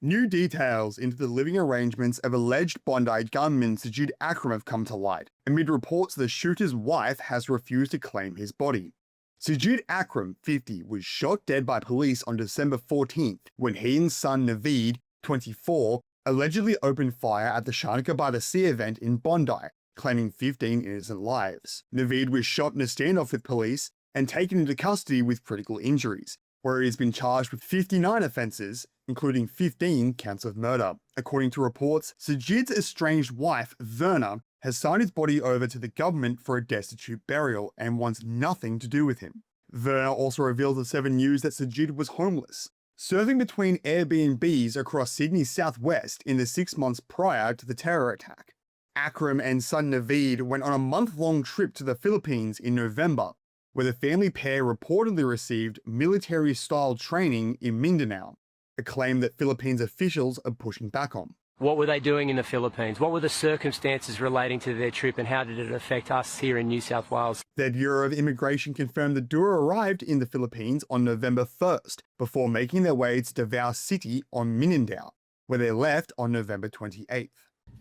New details into the living arrangements of alleged Bondi gunman Sajid Akram have come to light, amid reports the shooter's wife has refused to claim his body. Sajid Akram, 50, was shot dead by police on December 14th when he and son Naveed, 24, allegedly opened fire at the Chanukah By The Sea event in Bondi, claiming 15 innocent lives. Naveed was shot in a standoff with police and taken into custody with critical injuries, where he has been charged with 59 offences, including 15 counts of murder. According to reports, Sajid's estranged wife, Verna, has signed his body over to the government for a destitute burial and wants nothing to do with him. Verna also revealed to 7 News that Sajid was homeless, serving between Airbnbs across Sydney's southwest in the 6 months prior to the terror attack. Akram and son Naveed went on a month-long trip to the Philippines in November, where the family pair reportedly received military-style training in Mindanao, a claim that Philippines officials are pushing back on. What were they doing in the Philippines? What were the circumstances relating to their trip, and how did it affect us here in New South Wales? The Bureau of Immigration confirmed the duo arrived in the Philippines on November 1st, before making their way to Davao City on Mindanao, where they left on November 28th.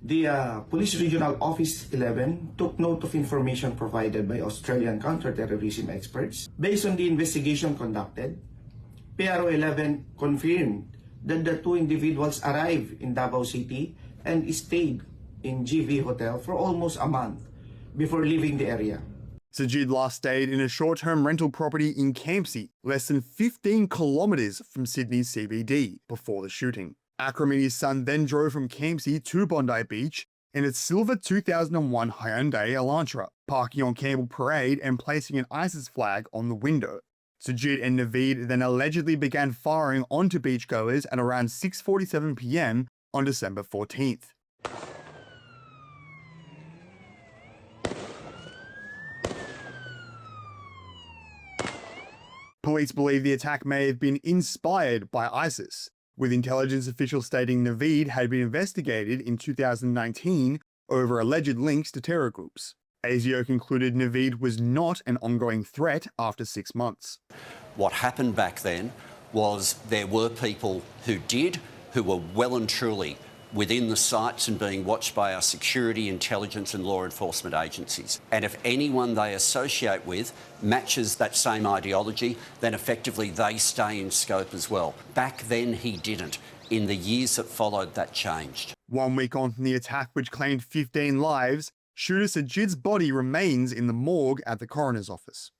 The Police Regional Office 11 took note of information provided by Australian counter-terrorism experts. Based on the investigation conducted, PRO 11 confirmed that the 2 individuals arrived in Davao City and stayed in GV Hotel for almost a month before leaving the area. Sajid last stayed in a short-term rental property in Campsie, less than 15 kilometres from Sydney's CBD, before the shooting. Akram and his son then drove from Campsie to Bondi Beach in a silver 2001 Hyundai Elantra, parking on Campbell Parade and placing an ISIS flag on the window. Sajid and Naveed then allegedly began firing onto beachgoers at around 6:47 p.m. on December 14th. Police believe the attack may have been inspired by ISIS, with intelligence officials stating Naveed had been investigated in 2019 over alleged links to terror groups. ASIO concluded Naveed was not an ongoing threat after 6 months. What happened back then was there were people who were well and truly within the sights and being watched by our security, intelligence and law enforcement agencies. And if anyone they associate with matches that same ideology, then effectively they stay in scope as well. Back then he didn't. In the years that followed, that changed. 1 week on from the attack, which claimed 15 lives, shooter Sajid's body remains in the morgue at the coroner's office.